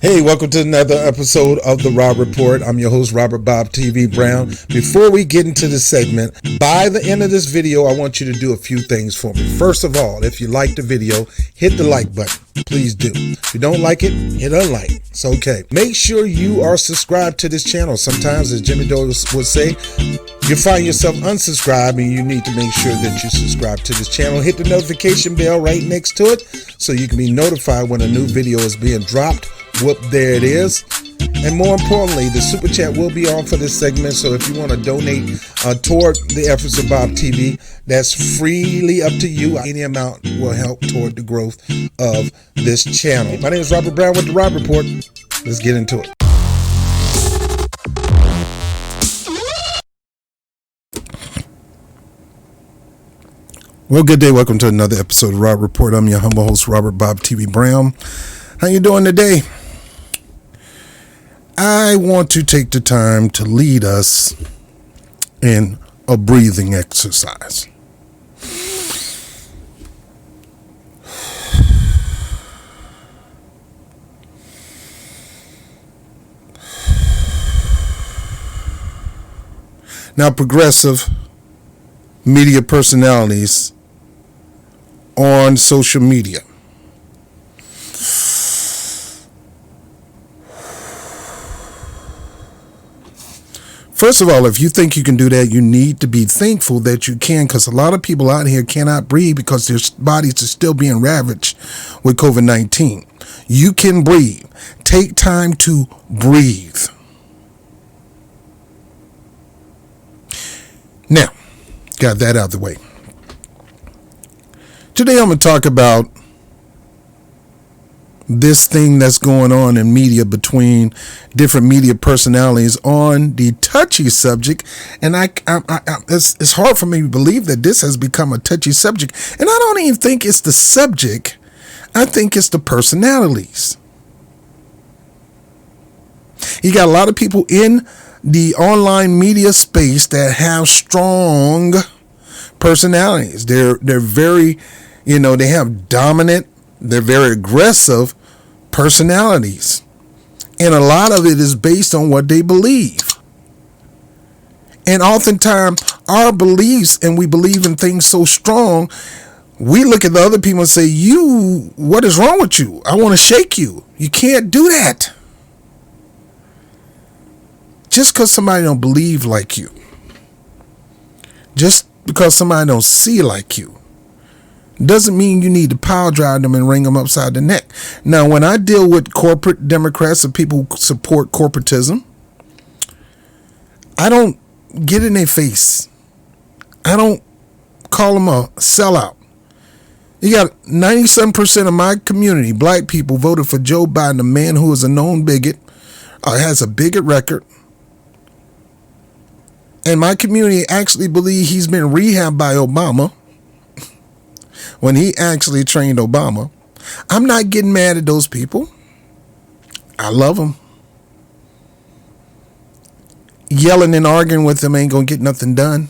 Hey, welcome to another episode of the Rob Report. I'm your host, Robert Bob TV Brown. Before we get into the segment, by the end of this video, I want you to do a few things for me. First of all, if you like the video, hit the like button. Please do. If you don't like it, hit unlike. It's okay. Make sure you are subscribed to this channel. Sometimes, as Jimmy Dore would say, you find yourself unsubscribed and you need to make sure that you subscribe to this channel. Hit the notification bell right next to it so you can be notified when a new video is being dropped. Whoop, there it is. And more importantly, the super chat will be on for this segment. So if you want to donate toward the efforts of Bob TV, that's freely up to you. Any amount will help toward the growth of this channel. My name is Robert Brown with the Rob Report. Let's get into it. Well, good day. Welcome to another episode of Rob Report. I'm your humble host, Robert Bob TV Brown. How you doing today? I want to take the time to lead us in a breathing exercise. Now, progressive media personalities on social media. First of all, if you think you can do that, you need to be thankful that you can, because a lot of people out here cannot breathe because their bodies are still being ravaged with COVID-19. You can breathe. Take time to breathe. Now, got that out of the way. Today I'm going to talk about this thing that's going on in media between different media personalities on the touchy subject. And it's hard for me to believe that this has become a touchy subject. And I don't even think it's the subject. I think it's the personalities. You got a lot of people in the online media space that have strong personalities. They're very, they have dominant, they're very aggressive personalities. And a lot of it is based on what they believe. And oftentimes our beliefs, and we believe in things so strong, we look at the other people and say, what is wrong with you? I want to shake you. You can't do that. Just because somebody don't believe like you. Just because somebody don't see like you doesn't mean you need to power drive them and wring them upside the neck. Now, when I deal with corporate Democrats or people who support corporatism, I don't get in their face. I don't call them a sellout. You got 97% of my community, black people, voted for Joe Biden, a man who is a known bigot, has a bigot record. And my community actually believe he's been rehabbed by Obama when he actually trained Obama. I'm not getting mad at those people. I love them. Yelling and arguing with them ain't going to get nothing done.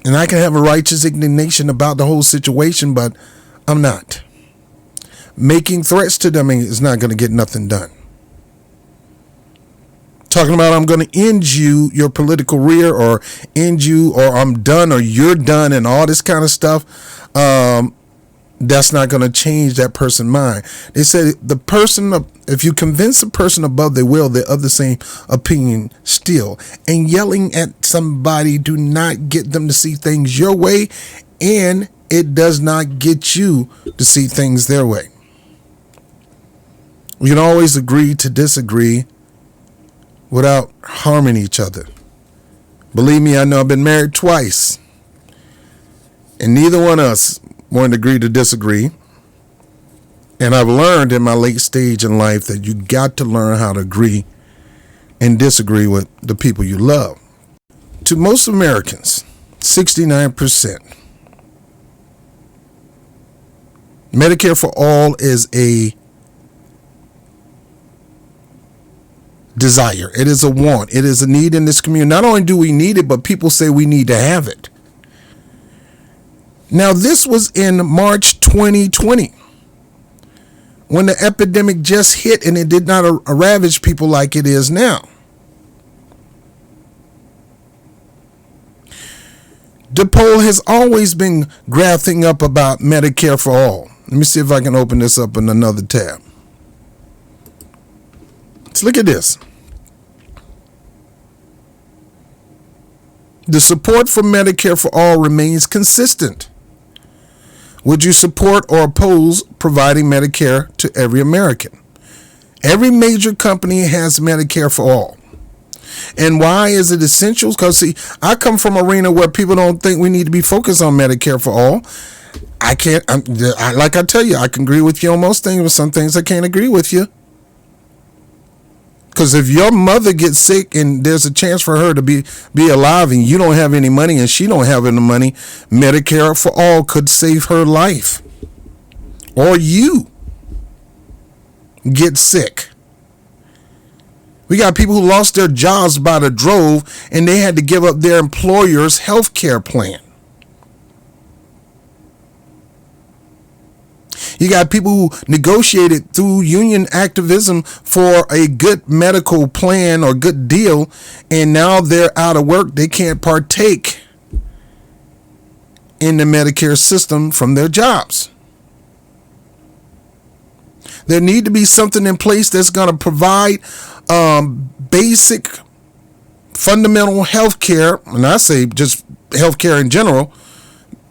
And I can have a righteous indignation about the whole situation, but I'm not. Making threats to them is not going to get nothing done. Talking about I'm going to end your political career, or end you, or I'm done, or you're done, and all this kind of stuff, that's not going to change that person's mind. They said if you convince a person above their will, they're of the same opinion still. And yelling at somebody do not get them to see things your way, and it does not get you to see things their way. We can always agree to disagree without harming each other. Believe me, I know I've been married twice, and neither one of us wanted to agree to disagree. And I've learned in my late stage in life that you got to learn how to agree and disagree with the people you love. To most Americans, 69%, Medicare for all is a desire. It is a want. It is a need in this community. Not only do we need it, but people say we need to have it. Now, this was in March 2020 when the epidemic just hit and it did not ravage people like it is now. The poll has always been graphing up about Medicare for all. Let me see if I can open this up in another tab. Let's look at this. The support for Medicare for all remains consistent. Would you support or oppose providing Medicare to every American? Every major company has Medicare for all. And why is it essential? Because, see, I come from an arena where people don't think we need to be focused on Medicare for all. Like I tell you, I can agree with you on most things, but some things I can't agree with you. Because if your mother gets sick and there's a chance for her to be alive and you don't have any money and she don't have any money, Medicare for all could save her life. Or you get sick. We got people who lost their jobs by the drove and they had to give up their employer's health care plan. You got people who negotiated through union activism for a good medical plan or good deal, and now they're out of work. They can't partake in the Medicare system from their jobs. There need to be something in place that's going to provide basic, fundamental health care, and I say just health care in general,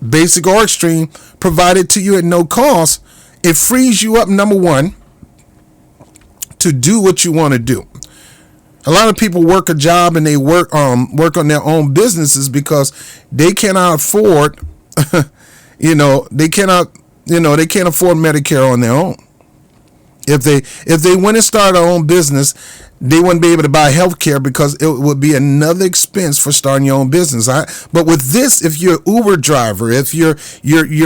basic or extreme, provided to you at no cost. It frees you up, number one, to do what you want to do. A lot of people work a job and they work on their own businesses because they cannot afford, they can't afford Medicare on their own. If they went and started their own business, they wouldn't be able to buy health care because it would be another expense for starting your own business. But with this, if you're an Uber driver, if you're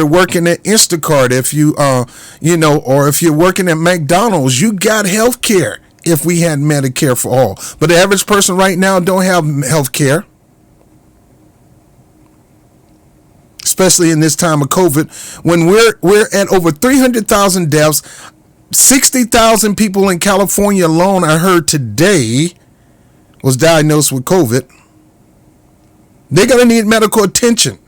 working at Instacart, if or if you're working at McDonald's, you got health care if we had Medicare for all. But the average person right now don't have health care. Especially in this time of COVID, when we're at over 300,000 deaths. 60,000 people in California alone, I heard today, was diagnosed with COVID. They're going to need medical attention.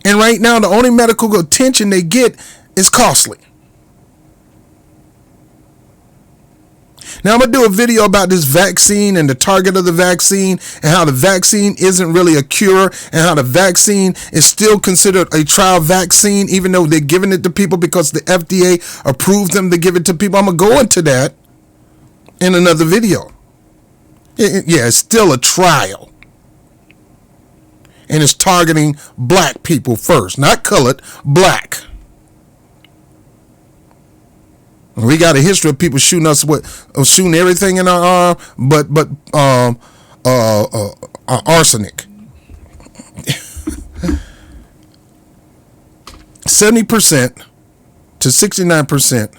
And right now, the only medical attention they get is costly. Now, I'm going to do a video about this vaccine and the target of the vaccine and how the vaccine isn't really a cure and how the vaccine is still considered a trial vaccine, even though they're giving it to people because the FDA approved them to give it to people. I'm going to go into that in another video. It's still a trial. And it's targeting black people first, not colored, black. We got a history of people shooting us shooting everything in our arm, but arsenic. 70% to 69%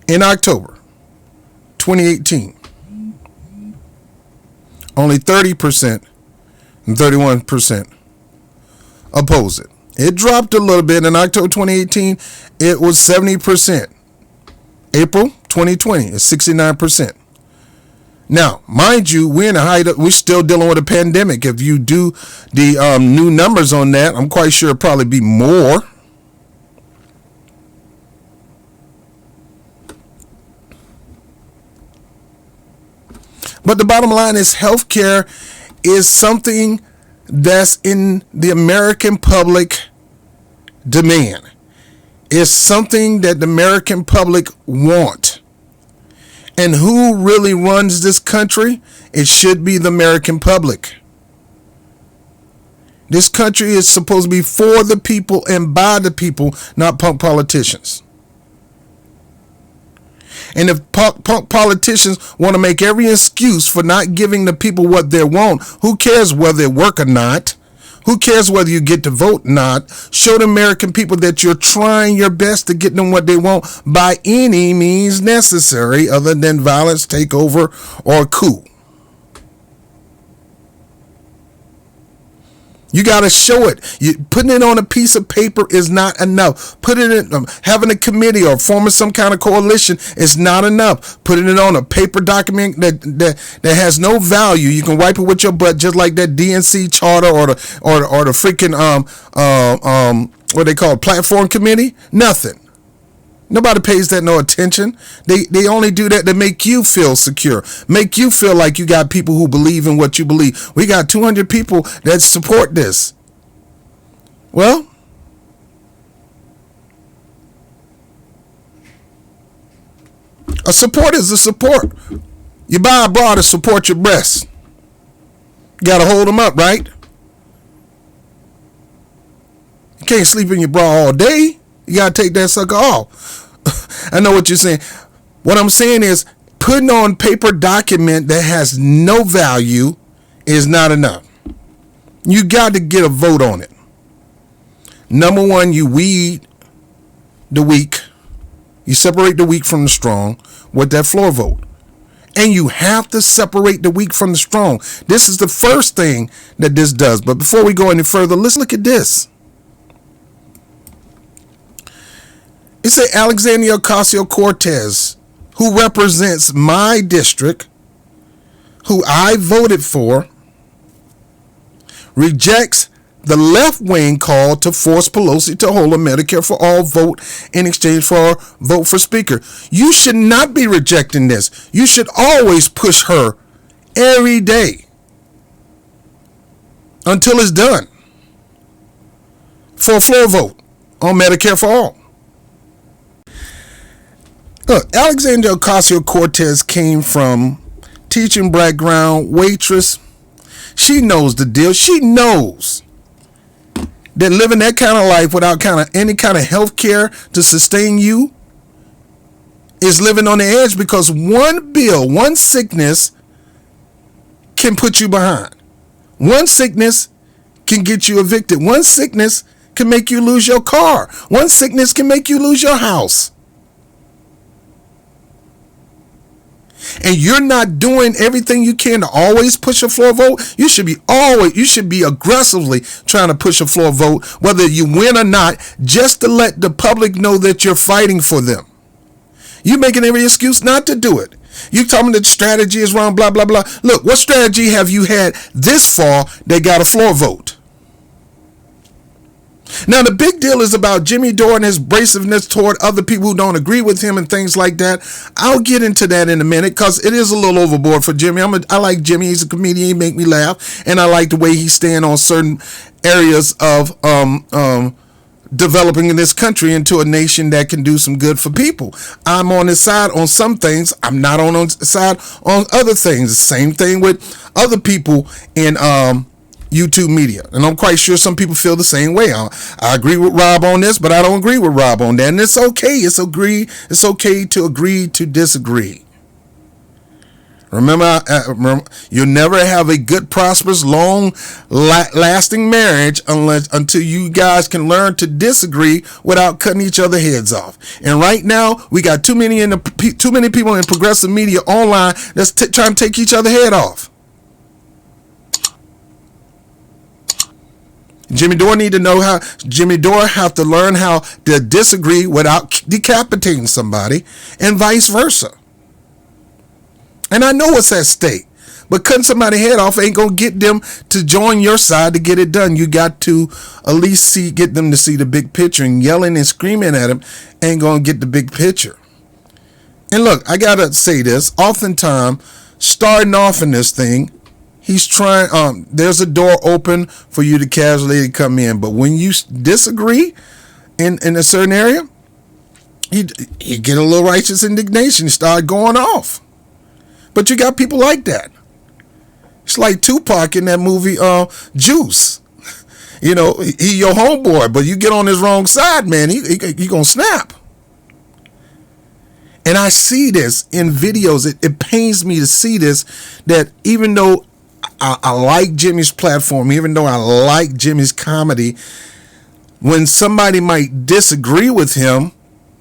in October 2018. Only 30% and 31% oppose it. It dropped a little bit in October 2018. It was 70%. April 2020 is 69%. Now, mind you, we're still dealing with a pandemic. If you do the new numbers on that, I'm quite sure it'll probably be more. But the bottom line is healthcare is something that's in the American public demand. It's something that the American public want. And who really runs this country? It should be the American public. This country is supposed to be for the people and by the people, not punk politicians. And if punk politicians want to make every excuse for not giving the people what they want, who cares whether they work or not? Who cares whether you get to vote or not? Show the American people that you're trying your best to get them what they want by any means necessary other than violence, takeover, or coup. You got to show it. Putting it on a piece of paper is not enough. Putting it, having a committee or forming some kind of coalition is not enough. Putting it on a paper document that has no value. You can wipe it with your butt, just like that DNC charter or the freaking what they call it, platform committee. Nothing. Nobody pays that no attention. They only do that to make you feel secure, make you feel like you got people who believe in what you believe. We got 200 people that support this. Well, a support is a support. You buy a bra to support your breasts. You got to hold them up, right? You can't sleep in your bra all day. You got to take that sucker off. I know what you're saying. What I'm saying is putting on paper document that has no value is not enough. You got to get a vote on it. Number one, you weed the weak. You separate the weak from the strong with that floor vote. And you have to separate the weak from the strong. This is the first thing that this does. But before we go any further, let's look at this. It said Alexandria Ocasio-Cortez, who represents my district, who I voted for, rejects the left-wing call to force Pelosi to hold a Medicare for All vote in exchange for a vote for Speaker. You should not be rejecting this. You should always push her every day until it's done for a floor vote on Medicare for All. Look, Alexandria Ocasio-Cortez came from teaching background, waitress. She knows the deal. She knows that living that kind of life without any kind of health care to sustain you is living on the edge, because one bill, one sickness can put you behind. One sickness can get you evicted. One sickness can make you lose your car. One sickness can make you lose your house. And you're not doing everything you can to always push a floor vote. You should be aggressively trying to push a floor vote, whether you win or not, just to let the public know that you're fighting for them. You're making every excuse not to do it. You telling me that strategy is wrong, blah, blah, blah. Look, what strategy have you had this far that got a floor vote? Now, the big deal is about Jimmy Dore and his abrasiveness toward other people who don't agree with him and things like that. I'll get into that in a minute, because it is a little overboard for Jimmy. I like Jimmy. He's a comedian. He make me laugh. And I like the way he stand on certain areas of developing in this country into a nation that can do some good for people. I'm on his side on some things. I'm not on his side on other things. The same thing with other people in YouTube media, and I'm quite sure some people feel the same way. I agree with Rob on this, but I don't agree with Rob on that, and it's okay. It's okay to agree to disagree. Remember, you'll never have a good, prosperous, long-lasting marriage until you guys can learn to disagree without cutting each other's heads off. And right now, we got too many people in progressive media online that's trying to take each other's head off. Jimmy Dore have to learn how to disagree without decapitating somebody, and vice versa. And I know what's at stake, but cutting somebody's head off ain't gonna get them to join your side to get it done. You got to at least get them to see the big picture, and yelling and screaming at them ain't gonna get the big picture. And look, I gotta say this, oftentimes starting off in this thing, he's trying, there's a door open for you to casually come in. But when you disagree in a certain area, he get a little righteous indignation, start going off. But you got people like that. It's like Tupac in that movie, Juice. You know, he your homeboy, but you get on his wrong side, man, he gonna snap. And I see this in videos. It pains me to see this, that even though I like Jimmy's platform, even though I like Jimmy's comedy, when somebody might disagree with him,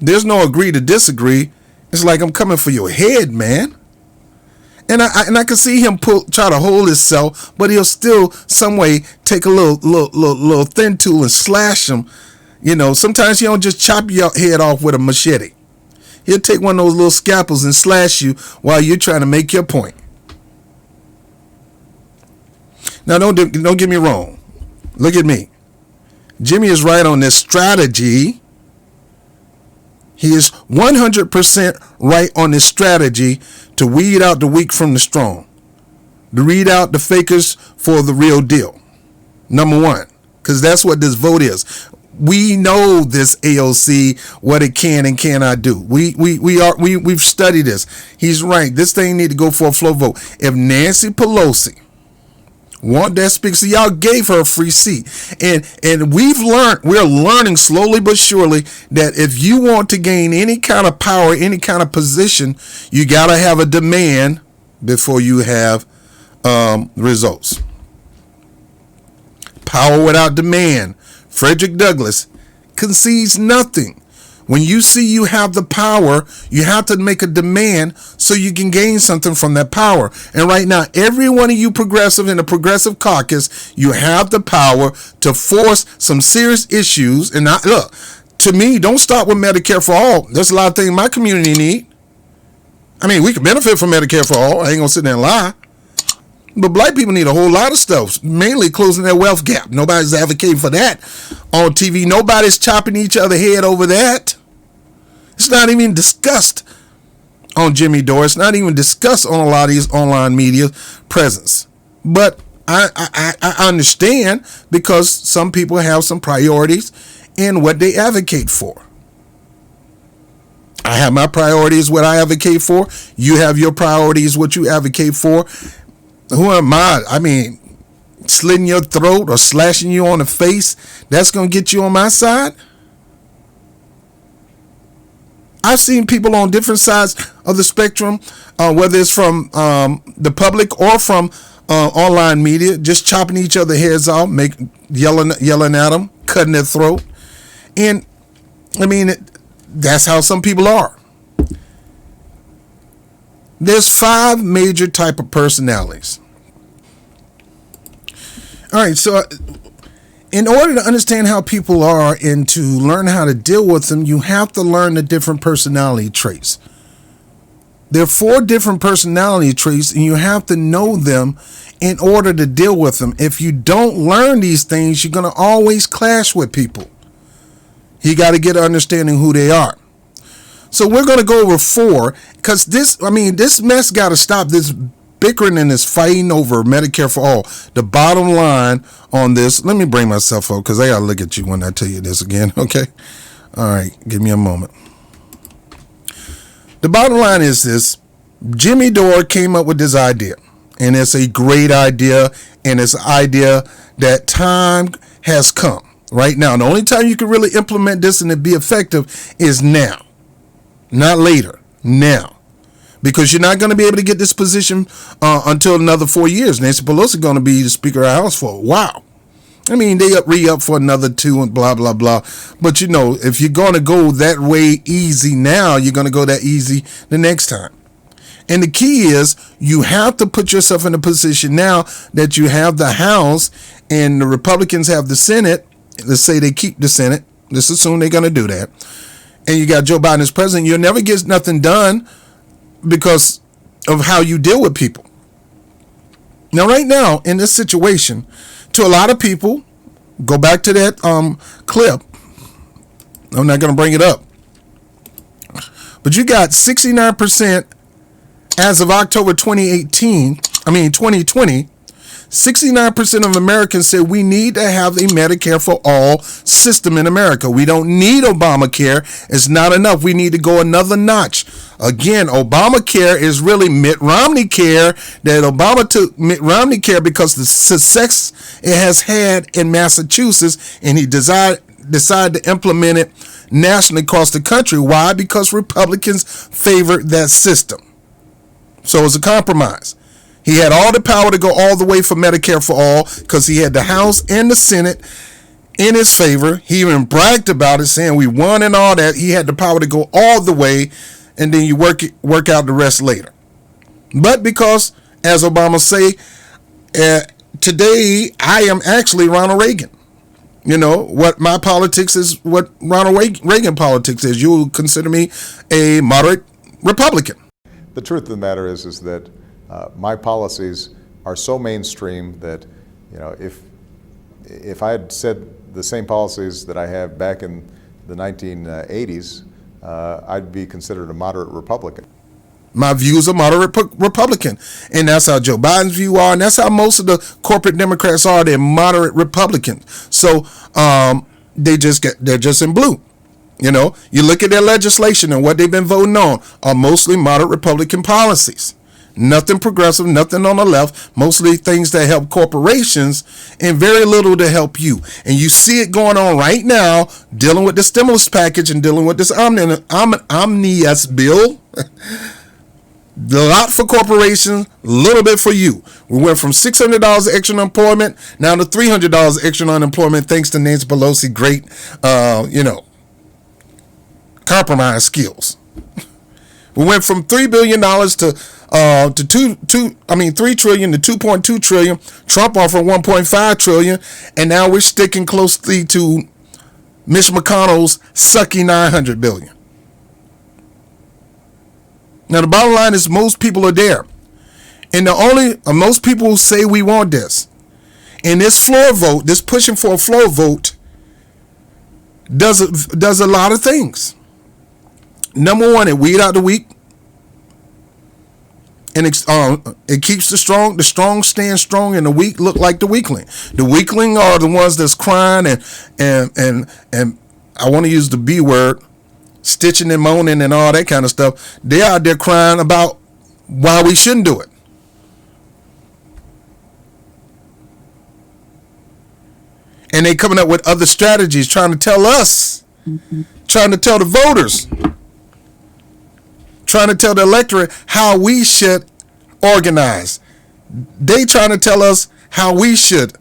there's no agree to disagree. It's like, I'm coming for your head, man. And I can see him try to hold himself, but he'll still some way take a little thin tool and slash him. You know, sometimes he don't just chop your head off with a machete. He'll take one of those little scalpels and slash you while you're trying to make your point. Now, don't get me wrong. Look at me. Jimmy is right on this strategy. He is 100% right on this strategy to weed out the weak from the strong, to weed out the fakers for the real deal. Number one, because that's what this vote is. We know this AOC, what it can and cannot do. We've studied this. He's right. This thing need to go for a floor vote. If Nancy Pelosi want that speaker, so y'all gave her a free seat, and we're learning slowly but surely that if you want to gain any kind of power, any kind of position, you got to have a demand before you have results. Power without demand. Frederick Douglass concedes nothing. When you see you have the power, you have to make a demand so you can gain something from that power. And right now, every one of you progressive in the progressive caucus, you have the power to force some serious issues. And look, to me, don't start with Medicare for all. There's a lot of things my community need. I mean, we can benefit from Medicare for all. I ain't gonna sit there and lie. But black people need a whole lot of stuff, mainly closing their wealth gap. Nobody's advocating for that on TV. Nobody's chopping each other head over that. It's not even discussed on Jimmy Dore. It's not even discussed on a lot of these online media presence. But I understand, because some people have some priorities in what they advocate for. I have my priorities, what I advocate for. You have your priorities, what you advocate for. Who am I? I mean, slitting your throat or slashing you on the face, that's going to get you on my side? I've seen people on different sides of the spectrum, whether it's from the public or from online media, just chopping each other heads off, yelling at them, cutting their throat. And, I mean, that's how some people are. There's 5 major type of personalities. All right, so in order to understand how people are and to learn how to deal with them, you have to learn the different personality traits. There are 4 different personality traits, and you have to know them in order to deal with them. If you don't learn these things, you're going to always clash with people. You got to get an understanding who they are. So we're going to go over 4, because this mess got to stop, this bickering and this fighting over Medicare for all. The bottom line on this, let me bring myself up, because I got to look at you when I tell you this again, okay? All right, give me a moment. The bottom line is this: Jimmy Dore came up with this idea, and it's a great idea, and it's an idea that time has come right now. The only time you can really implement this and it be effective is now. Not later, now. Because you're not going to be able to get this position until another 4 years. Nancy Pelosi is going to be the Speaker of the House for a while. I mean, they re-up for another 2 and blah, blah, blah. But, you know, if you're going to go that way easy now, you're going to go that easy the next time. And the key is you have to put yourself in a position now that you have the House and the Republicans have the Senate. Let's say they keep the Senate. Let's assume they're going to do that. And you got Joe Biden as president. You'll never get nothing done because of how you deal with people. Now, right now, in this situation, to a lot of people, go back to that clip. I'm not going to bring it up. But you got 69% as of October 2020, 69% of Americans say we need to have a Medicare for all system in America. We don't need Obamacare. It's not enough. We need to go another notch. Again, Obamacare is really Mitt Romney care, that Obama took Mitt Romney care because the success it has had in Massachusetts, and he decided to implement it nationally across the country. Why? Because Republicans favored that system. So it's a compromise. He had all the power to go all the way for Medicare for all because he had the House and the Senate in his favor. He even bragged about it, saying we won and all that. He had the power to go all the way, and then you work out the rest later. But because, as Obama say, today I am actually Ronald Reagan. You know, what my politics is what Ronald Reagan politics is. You will consider me a moderate Republican. The truth of the matter is that my policies are so mainstream that, you know, if I had said the same policies that I have back in the 1980s, I'd be considered a moderate Republican. My views are moderate Republican, and that's how Joe Biden's view are, and that's how most of the corporate Democrats are. They're moderate Republicans. So they're just in blue. You know, you look at their legislation and what they've been voting on are mostly moderate Republican policies. Nothing progressive, nothing on the left, mostly things that help corporations and very little to help you. And you see it going on right now, dealing with the stimulus package and dealing with this omnibus bill. A lot for corporations, a little bit for you. We went from $600 extra unemployment now to $300 extra unemployment thanks to Nancy Pelosi great, compromise skills. We went from $3 billion to $3 trillion to $2.2 trillion. Trump offered $1.5 trillion, and now we're sticking closely to Mitch McConnell's sucky $900 billion. Now the bottom line is most people are there, and most people say we want this. And this floor vote, this pushing for a floor vote, does a lot of things. Number one, it weed out the weak, and it keeps the strong stand strong, and the weak look like the weakling. The weakling are the ones that's crying and I want to use the B word, stitching and moaning and all that kind of stuff. They're out there crying about why we shouldn't do it. And they coming up with other strategies, trying to tell us, trying to tell the voters, trying to tell the electorate how we should organize. They trying to tell us how we should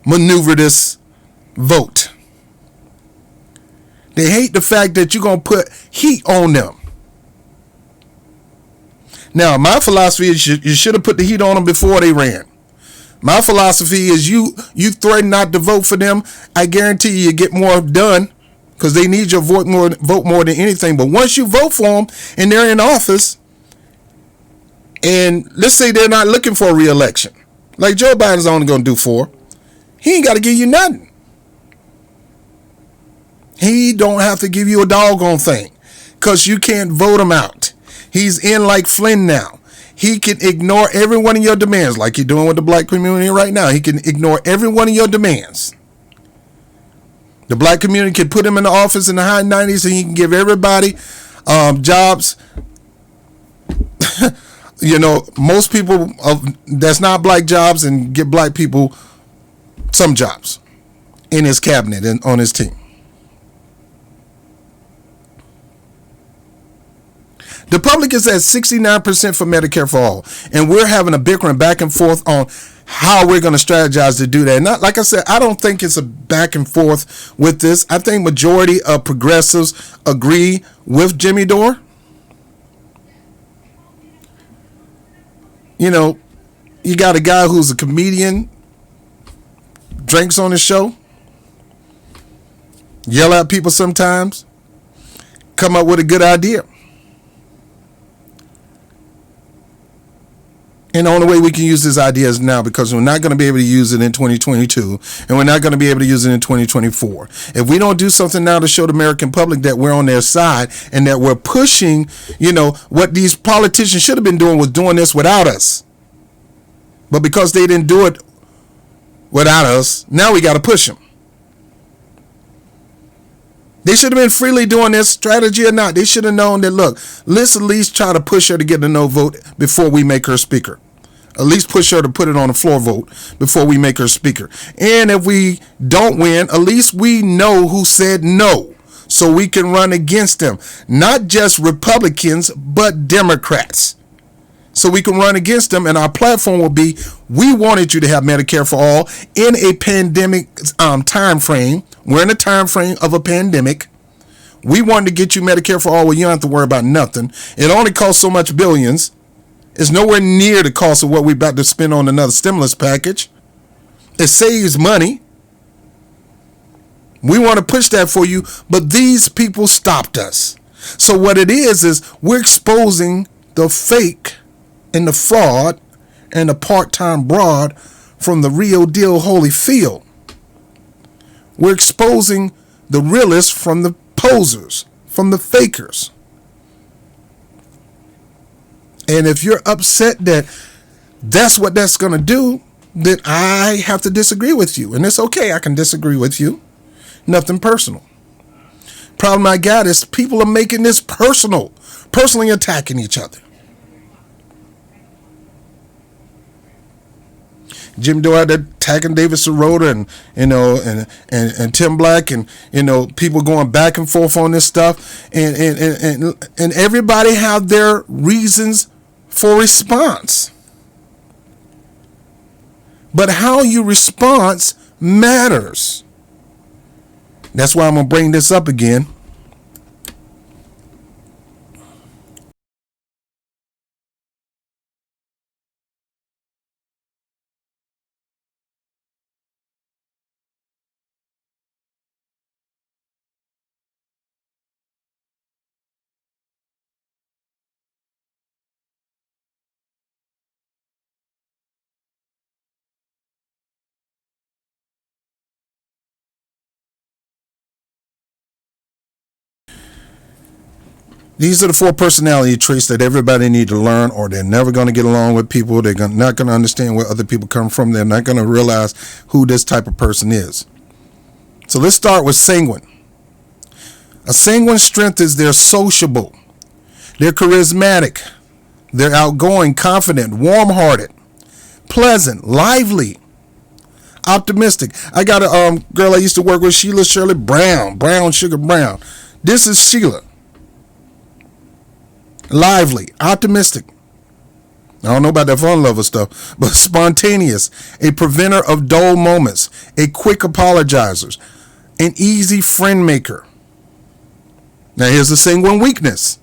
maneuver this vote. They hate the fact that you're going to put heat on them. Now, my philosophy is you should have put the heat on them before they ran. My philosophy is you threaten not to vote for them, I guarantee you get more done, because they need your vote more than anything. But once you vote for them and they're in office, and let's say they're not looking for a re-election, like Joe Biden's only going to do 4, he ain't got to give you nothing. He don't have to give you a doggone thing, because you can't vote him out. He's in like Flynn now. He can ignore every one of your demands, like you're doing with the black community right now. He can ignore every one of your demands. The black community can put him in the office in the high 90s, and he can give everybody jobs. Most people that's not black jobs, and give black people some jobs in his cabinet and on his team. The public is at 69% for Medicare for all, and we're having a bickering back and forth on how we're going to strategize to do that. And like I said, I don't think it's a back and forth with this. I think majority of progressives agree with Jimmy Dore. You know, you got a guy who's a comedian, drinks on his show, yell at people sometimes, come up with a good idea. And the only way we can use this idea is now, because we're not going to be able to use it in 2022, and we're not going to be able to use it in 2024. If we don't do something now to show the American public that we're on their side and that we're pushing, what these politicians should have been doing was doing this without us. But because they didn't do it without us, now we got to push them. They should have been freely doing this, strategy or not. They should have known that, look, let's at least try to push her to get a no vote before we make her speaker. At least push her to put it on a floor vote before we make her speaker. And if we don't win, at least we know who said no, so we can run against them. Not just Republicans, but Democrats. So we can run against them, and our platform will be, we wanted you to have Medicare for all in a pandemic time frame. We're in a time frame of a pandemic. We wanted to get you Medicare for all where you don't have to worry about nothing. It only costs so much billions. It's nowhere near the cost of what we're about to spend on another stimulus package. It saves money. We want to push that for you, but these people stopped us. So what it is we're exposing the fake and the fraud and the part-time broad from the real deal Holyfield. We're exposing the realists from the posers, from the fakers. And if you're upset that that's what that's going to do, then I have to disagree with you. And it's okay, I can disagree with you. Nothing personal. Problem I got is people are making this personal, personally attacking each other. Jim Dore attacking David Sirota and Tim Black and people going back and forth on this stuff and everybody have their reasons for response. But how you respond matters. That's why I'm going to bring this up again. These are the 4 personality traits that everybody need to learn, or they're never going to get along with people. They're not going to understand where other people come from. They're not going to realize who this type of person is. So let's start with sanguine. A sanguine strength is they're sociable. They're charismatic. They're outgoing, confident, warm-hearted, pleasant, lively, optimistic. I got a girl I used to work with, Sheila Shirley Brown, Sugar Brown. This is Sheila. Lively, optimistic. I don't know about that fun lover stuff, but spontaneous, a preventer of dull moments, a quick apologizer, an easy friend maker. Now here's the sanguine weakness.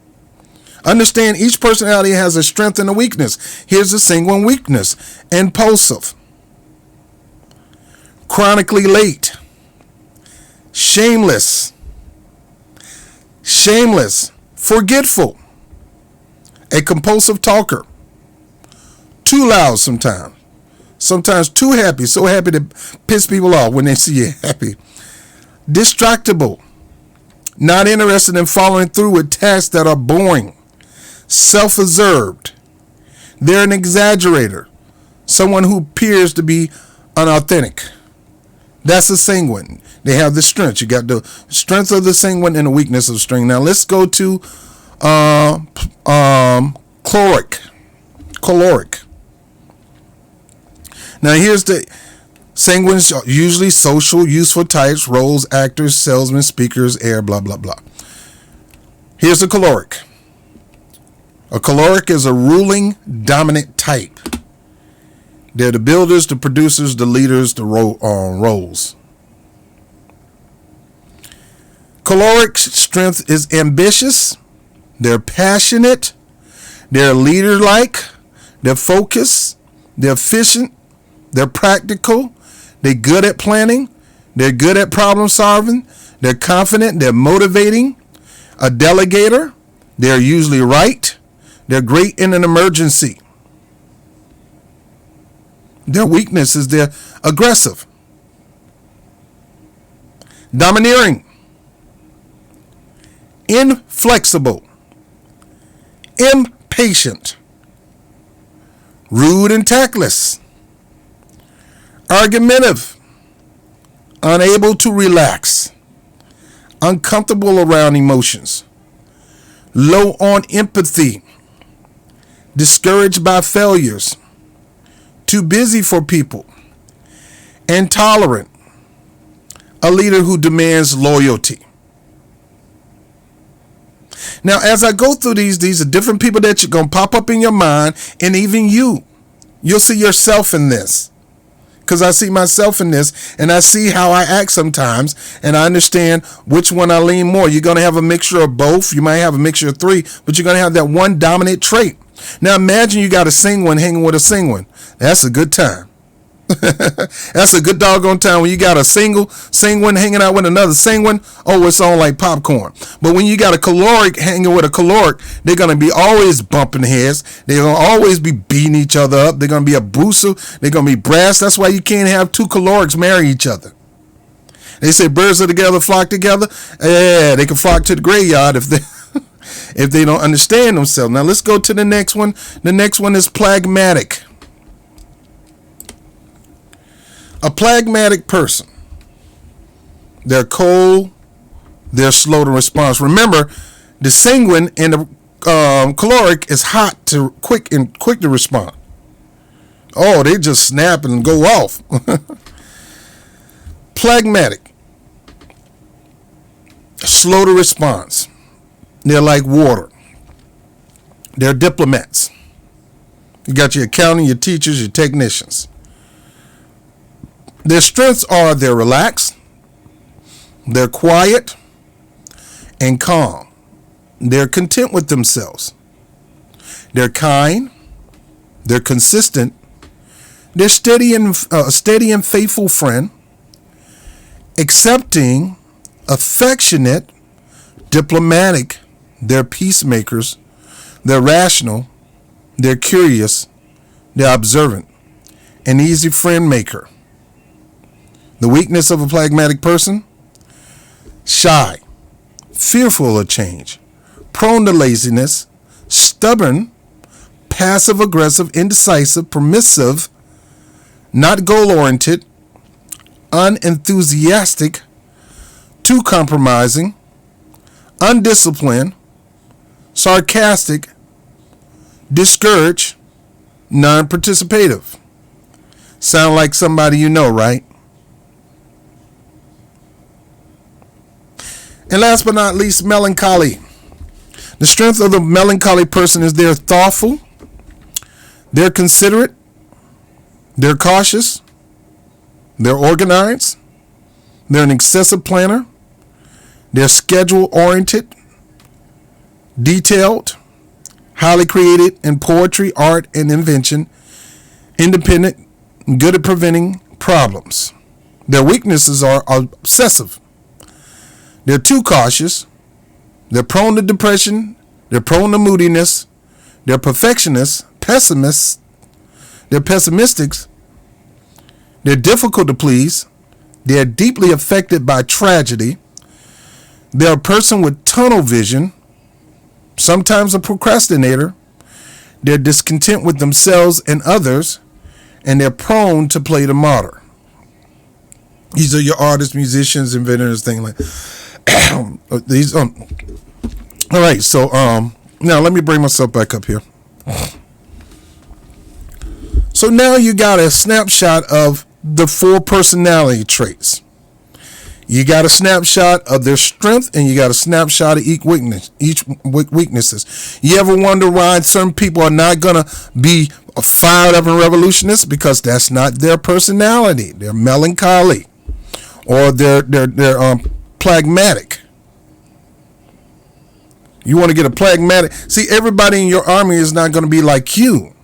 Understand each personality has a strength and a weakness. Here's the sanguine weakness. Impulsive, chronically late, shameless, forgetful, a compulsive talker, too loud sometimes too happy, so happy to piss people off when they see you happy, distractible, not interested in following through with tasks that are boring, self-absorbed, they're an exaggerator, someone who appears to be unauthentic. That's a sanguine. They have the strength. You got the strength of the sanguine and the weakness of the string. Now let's go to caloric. Now here's the sanguines, usually social, useful types, roles, actors, salesmen, speakers, air, blah, blah, blah. Here's the caloric. A caloric is a ruling, dominant type. They're the builders, the producers, the leaders, the roles. Caloric strength is ambitious. They're passionate, they're leader-like, they're focused, they're efficient, they're practical, they're good at planning, they're good at problem solving, they're confident, they're motivating, a delegator, they're usually right, they're great in an emergency. Their weakness is they're aggressive, domineering, inflexible, impatient, rude and tactless, argumentative, unable to relax, uncomfortable around emotions, low on empathy, discouraged by failures, too busy for people, intolerant, a leader who demands loyalty. Now, as I go through these are different people that you're going to pop up in your mind, and even you'll see yourself in this. Because I see myself in this, and I see how I act sometimes, and I understand which one I lean more. You're going to have a mixture of both. You might have a mixture of 3, but you're going to have that one dominant trait. Now imagine you got a sing-one hanging with a sing-one. That's a good time. That's a good doggone time when you got a sing-one hanging out with another sing-one. Oh, it's on like popcorn. But when you got a caloric hanging with a caloric, they're going to be always bumping heads. They're going to always be beating each other up. They're going to be abusive. They're going to be brass. That's why you can't have two calorics marry each other. They say birds are together, flock together. Yeah, they can flock to the graveyard if they if they don't understand themselves. Now let's go to the next one. The next one is pragmatic. A pragmatic person. They're cold. They're slow to respond. Remember, the sanguine and the caloric is hot to quick to respond. Oh, they just snap and go off. Pragmatic. Slow to response. They're like water. They're diplomats. You got your accounting, your teachers, your technicians. Their strengths are they're relaxed, they're quiet, and calm. They're content with themselves. They're kind. They're consistent. They're steady and faithful friend. Accepting, affectionate, diplomatic. They're peacemakers. They're rational. They're curious. They're observant. An easy friend maker. The weakness of a pragmatic person: shy, fearful of change, prone to laziness, stubborn, passive-aggressive, indecisive, permissive, not goal-oriented, unenthusiastic, too compromising, undisciplined, sarcastic, discouraged, non-participative. Sound like somebody you know, right? And last but not least, melancholy. The strength of the melancholy person is they're thoughtful, they're considerate, they're cautious, they're organized, they're an excessive planner, they're schedule-oriented, detailed, highly creative in poetry, art, and invention, independent, good at preventing problems. Their weaknesses are obsessive. They're too cautious. They're prone to depression. They're prone to moodiness. They're perfectionists, pessimists. They're pessimistics. They're difficult to please. They're deeply affected by tragedy. They're a person with tunnel vision, sometimes a procrastinator. They're discontent with themselves and others, and they're prone to play the martyr. These are your artists, musicians, inventors, things like these. All right, so now let me bring myself back up here. So now you got a snapshot of the 4 personality traits. You got a snapshot of their strength, and you got a snapshot of each weaknesses. You ever wonder why certain people are not gonna be fired up and revolutionists? Because that's not their personality. They're melancholy, or they're pragmatic. You want to get a pragmatic. See, everybody in your army is not going to be like you.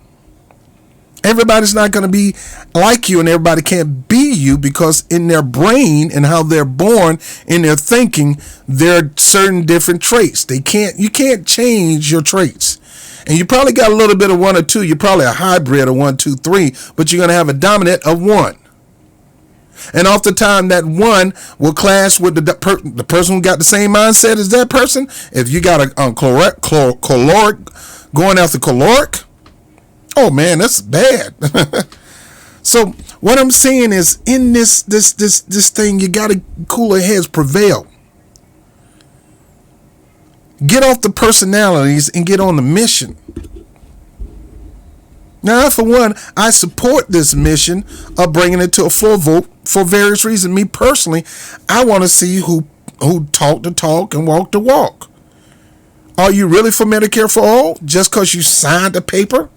Everybody's not going to be like you, and everybody can't be you, because in their brain and how they're born, in their thinking, there are certain different traits. You can't change your traits. And you probably got a little bit of 1 or 2. You're probably a hybrid of 1, 2, 3, but you're going to have a dominant of 1. And oftentimes that 1 will clash with the person who got the same mindset as that person. If you got a caloric going after caloric, oh man, that's bad. So what I'm saying is, in this thing, you got to cooler heads prevail. Get off the personalities and get on the mission. Now, for one, I support this mission of bringing it to a full vote for various reasons. Me personally, I want to see who talk the talk and walk the walk. Are you really for Medicare for all just because you signed a paper?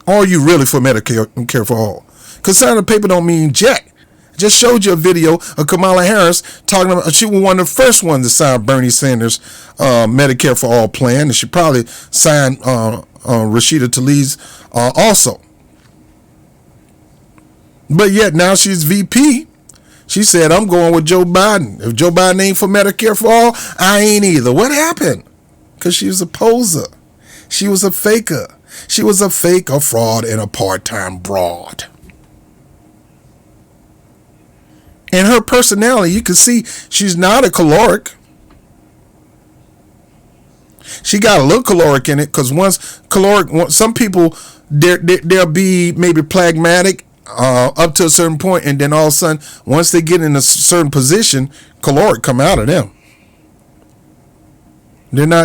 Or are you really for Medicare for all? Because signing a paper don't mean jack. I just showed you a video of Kamala Harris talking about she was one of the first ones to sign Bernie Sanders' Medicare for all plan, and she probably signed Rashida Tlaib's also. But yet now she's VP. She said, I'm going with Joe Biden. If Joe Biden ain't for Medicare for all, I ain't either. What happened? Because she was a poser. She was a faker. She was a fake, a fraud, and a part-time broad. And her personality, you can see she's not a caloric. She got a little caloric in it because some people, they'll be maybe pragmatic up to a certain point, and then all of a sudden, once they get in a certain position, caloric come out of them.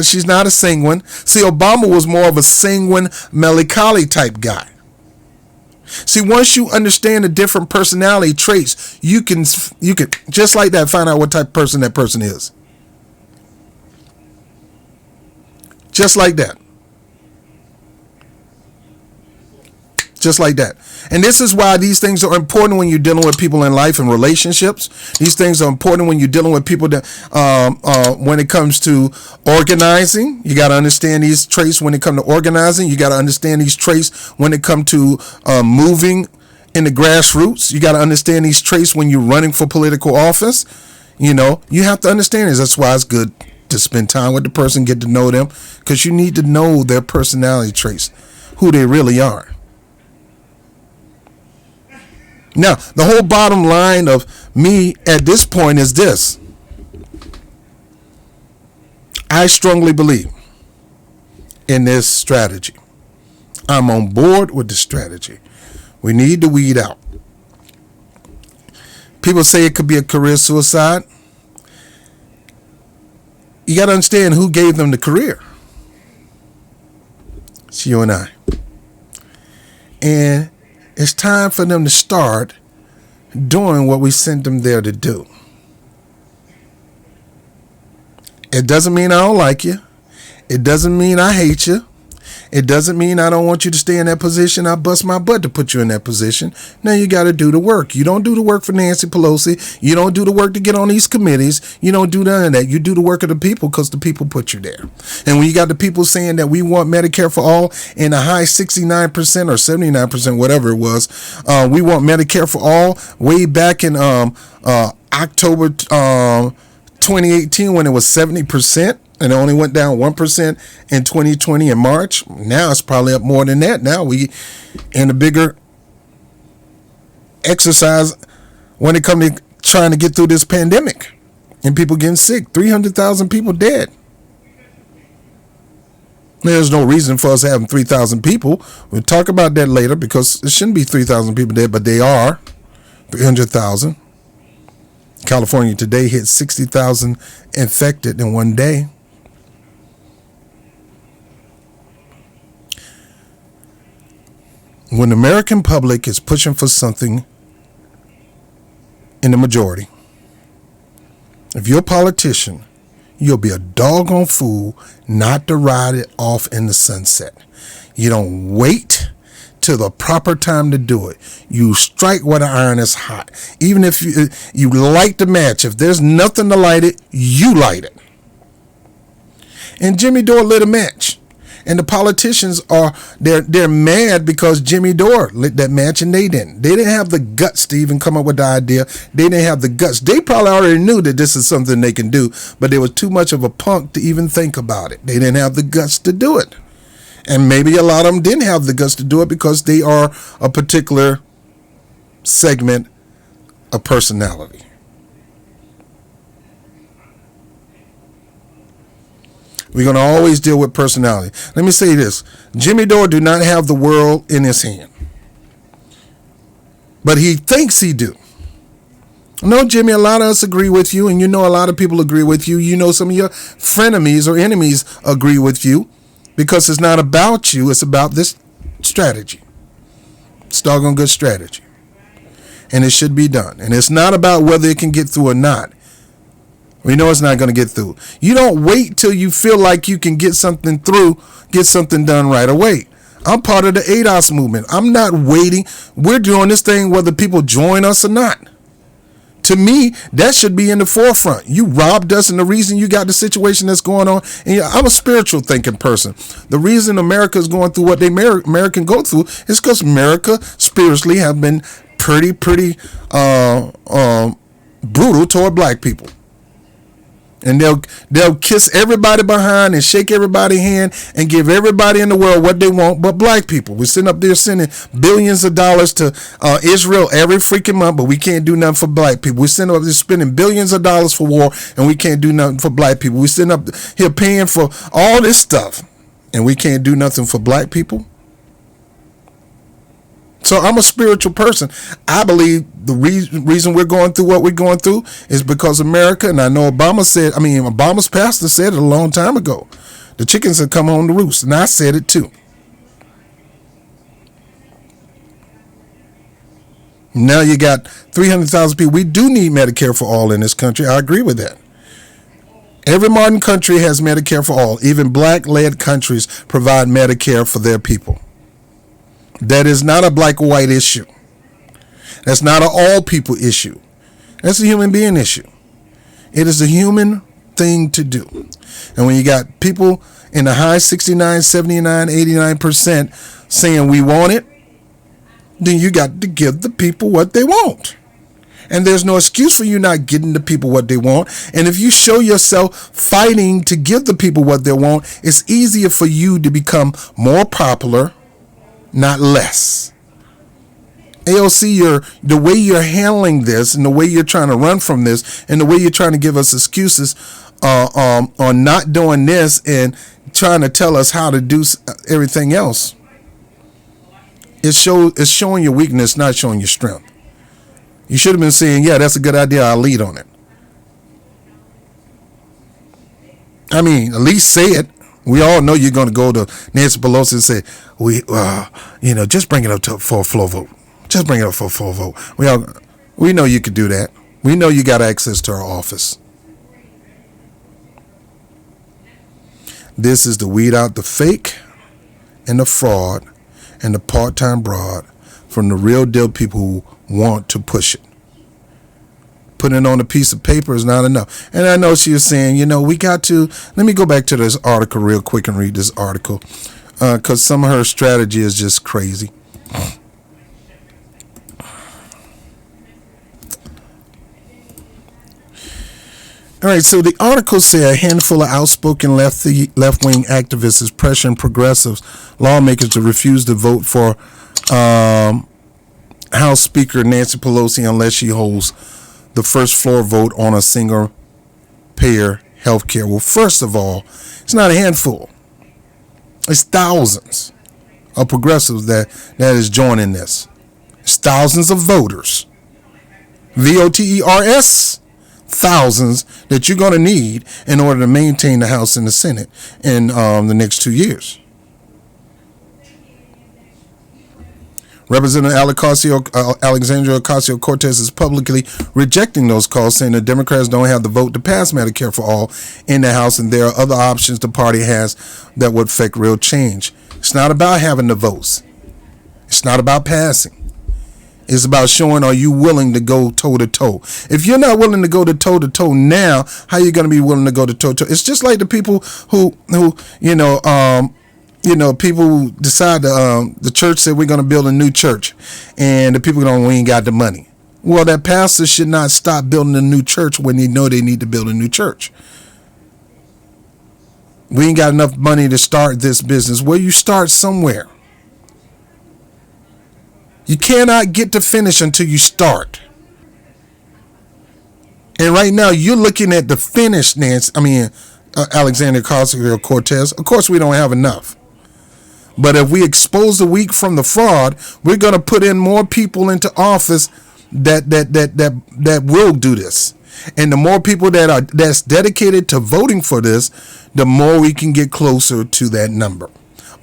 She's not a sanguine. See, Obama was more of a sanguine, melancholy type guy. See, once you understand the different personality traits, you can just like that find out what type of person that person is. Just like that. Just like that. And this is why these things are important when you're dealing with people in life and relationships. These things are important when you're dealing with people that, when it comes to organizing. You got to understand these traits when it comes to organizing. You got to understand these traits when it comes to moving in the grassroots. You got to understand these traits when you're running for political office. You have to understand this. That's why it's good to spend time with the person, get to know them, because you need to know their personality traits, who they really are. Now, the whole bottom line of me at this point is this. I strongly believe in this strategy. I'm on board with the strategy. We need to weed out. People say it could be a career suicide. You got to understand who gave them the career. It's you and I. And it's time for them to start doing what we sent them there to do. It doesn't mean I don't like you. It doesn't mean I hate you. It doesn't mean I don't want you to stay in that position. I bust my butt to put you in that position. Now you got to do the work. You don't do the work for Nancy Pelosi. You don't do the work to get on these committees. You don't do none of that. You do the work of the people because the people put you there. And when you got the people saying that we want Medicare for all in a high 69% or 79%, whatever it was, we want Medicare for all way back in October 2018 when it was 70%. And it only went down 1% in 2020 in March. Now it's probably up more than that. Now we in a bigger exercise when it comes to trying to get through this pandemic and people getting sick. 300,000 people dead. There's no reason for us having 3,000 people. We'll talk about that later because it shouldn't be 3,000 people dead, but they are 300,000. California today hit 60,000 infected in one day. When the American public is pushing for something in the majority, if you're a politician, you'll be a doggone fool not to ride it off in the sunset. You don't wait till the proper time to do it. You strike while the iron is hot. Even if you light the match, if there's nothing to light it, you light it. And Jimmy Dore lit a match. And the politicians they're mad because Jimmy Dore lit that match and they didn't. They didn't have the guts to even come up with the idea. They didn't have the guts. They probably already knew that this is something they can do, but they was too much of a punk to even think about it. They didn't have the guts to do it. And maybe a lot of them didn't have the guts to do it because they are a particular segment of personality. We're going to always deal with personality. Let me say this. Jimmy Dore do not have the world in his hand. But he thinks he do. No, Jimmy, a lot of us agree with you, and you know a lot of people agree with you. You know some of your frenemies or enemies agree with you because it's not about you. It's about this strategy. It's doggone good strategy. And it should be done. And it's not about whether it can get through or not. We know it's not going to get through. You don't wait till you feel like you can get something through, get something done right away. I'm part of the ADOS movement. I'm not waiting. We're doing this thing whether people join us or not. To me, that should be in the forefront. You robbed us, and the reason you got the situation that's going on, and I'm a spiritual thinking person. The reason America is going through what they American go through is because America spiritually have been pretty brutal toward black people. And they'll kiss everybody behind and shake everybody's hand and give everybody in the world what they want but black people. We're sitting up there sending billions of dollars to Israel every freaking month, but we can't do nothing for black people. We're sitting up there spending billions of dollars for war, and we can't do nothing for black people. We're sitting up here paying for all this stuff, and we can't do nothing for black people. So I'm a spiritual person. I believe the reason we're going through what we're going through is because America, and I know Obama's pastor said it a long time ago. The chickens have come home to roost, and I said it too. Now you got 300,000 people. We do need Medicare for all in this country. I agree with that. Every modern country has Medicare for all. Even black-led countries provide Medicare for their people. That is not a black or white issue. That's not an all people issue. That's a human being issue. It is a human thing to do. And when you got people in the high 69, 79, 89% saying we want it, then you got to give the people what they want. And there's no excuse for you not getting the people what they want. And if you show yourself fighting to give the people what they want, it's easier for you to become more popular, not less. AOC, the way you're handling this and the way you're trying to run from this and the way you're trying to give us excuses on not doing this and trying to tell us how to do everything else, it's showing your weakness, not showing your strength. You should have been saying, yeah, that's a good idea, I'll lead on it. I mean, at least say it. We all know you're going to go to Nancy Pelosi and say, just bring it up for a floor vote. Just bring it up for a floor vote. We know you could do that. We know you got access to our office. This is to weed out the fake and the fraud and the part-time broad from the real deal people who want to push it. Putting it on a piece of paper is not enough. And I know she was saying, we got to, let me go back to this article real quick and read this article, because some of her strategy is just crazy. All right, so the article said a handful of outspoken left-wing activists is pressuring progressives lawmakers to refuse to vote for House Speaker Nancy Pelosi unless she holds the first floor vote on a single payer health care. Well, first of all, it's not a handful. It's thousands of progressives that is joining this. It's thousands of voters. VOTERS, thousands that you're going to need in order to maintain the House and the Senate in the next 2 years. Representative Alexandria Ocasio-Cortez is publicly rejecting those calls, saying the Democrats don't have the vote to pass Medicare for all in the House, and there are other options the party has that would affect real change. It's not about having the votes. It's not about passing. It's about showing, are you willing to go toe-to-toe? If you're not willing to go to toe-to-toe now, how are you going to be willing to go to toe-to-toe? It's just like the people who people decide the church said we're going to build a new church, and the people we ain't got the money. Well, that pastor should not stop building a new church when they know they need to build a new church. We ain't got enough money to start this business. Well, you start somewhere. You cannot get to finish until you start. And right now, you're looking at the finish, Alexandria Ocasio-Cortez. Of course, we don't have enough. But if we expose the weak from the fraud, we're going to put in more people into office that will do this. And the more people that's dedicated to voting for this, the more we can get closer to that number.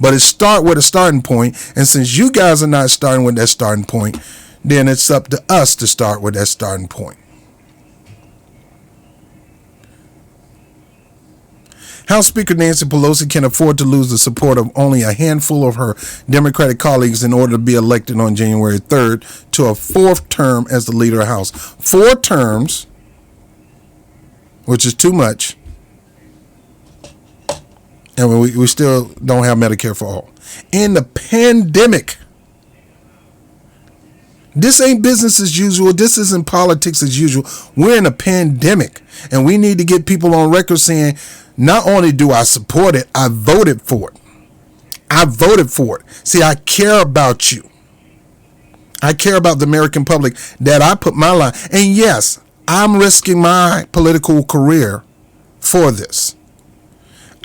But it start with a starting point. And since you guys are not starting with that starting point, then it's up to us to start with that starting point. House Speaker Nancy Pelosi can afford to lose the support of only a handful of her Democratic colleagues in order to be elected on January 3rd to a fourth term as the leader of the House. 4 terms, which is too much. And we still don't have Medicare for all. In the pandemic. This ain't business as usual. This isn't politics as usual. We're in a pandemic. And we need to get people on record saying, not only do I support it, I voted for it. I voted for it. See, I care about you. I care about the American public that I put my life. And yes, I'm risking my political career for this.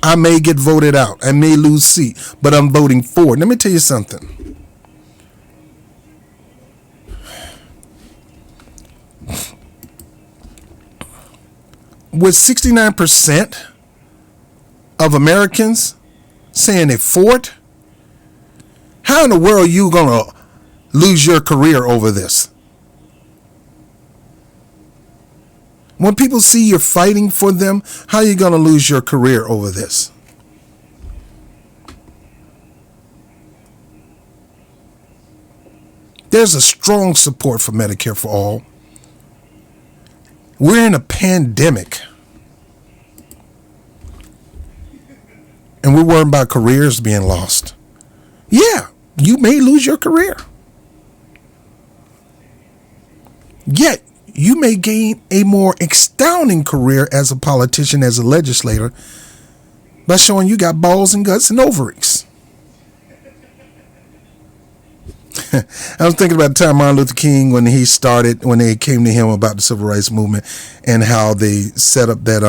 I may get voted out. I may lose seat, but I'm voting for it. Let me tell you something. With 69% of Americans saying they for it, how in the world are you going to lose your career over this? When people see you're fighting for them, how are you going to lose your career over this? There's a strong support for Medicare for all. We're in a pandemic. And we're worried about careers being lost. Yeah, you may lose your career. Yet, you may gain a more astounding career as a politician, as a legislator, by showing you got balls and guts and ovaries. I was thinking about the time Martin Luther King, when they came to him about the civil rights movement and how they set up that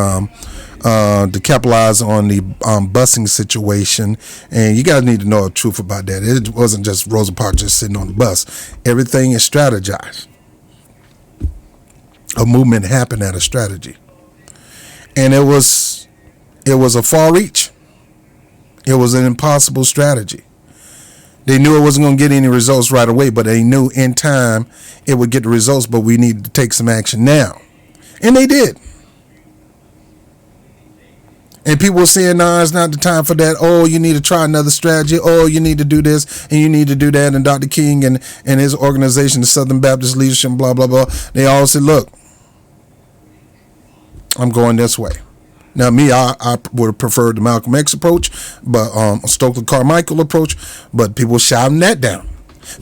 to capitalize on the busing situation. And you guys need to know the truth about that. It wasn't just Rosa Parks just sitting on the bus. Everything is strategized. A movement happened out of strategy. And it was a far reach. It was an impossible strategy. They knew it wasn't going to get any results right away, but they knew in time it would get the results, but we needed to take some action now. And they did. And people were saying, no, it's not the time for that. Oh, you need to try another strategy. Oh, you need to do this and you need to do that. And Dr. King and his organization, the Southern Baptist Leadership, blah, blah, blah, they all said, look, I'm going this way. Now, me, I would have preferred the Malcolm X approach, but Stokely Carmichael approach, but people were shouting that down.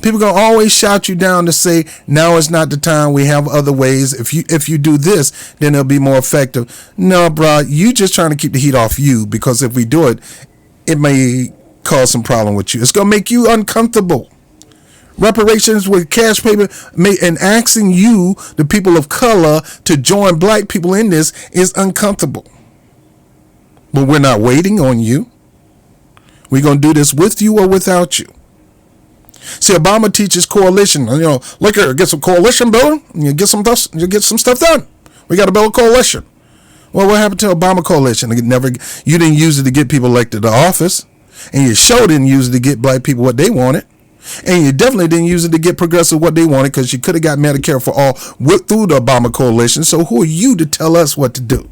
People going to always shout you down to say, now is not the time. We have other ways. If you do this, then it'll be more effective. No, bro, you just trying to keep the heat off you, because if we do it, it may cause some problem with you. It's going to make you uncomfortable. Reparations with cash payment and asking you, the people of color, to join black people in this is uncomfortable. But we're not waiting on you. We're going to do this with you or without you. See, Obama teaches coalition. Look here, get some coalition building, and you get some stuff done. We got to build a coalition. Well, what happened to Obama coalition? You didn't use it to get people elected to office, and you sure didn't use it to get black people what they wanted, and you definitely didn't use it to get progressive what they wanted, because you could have got Medicare for all through the Obama coalition. So who are you to tell us what to do?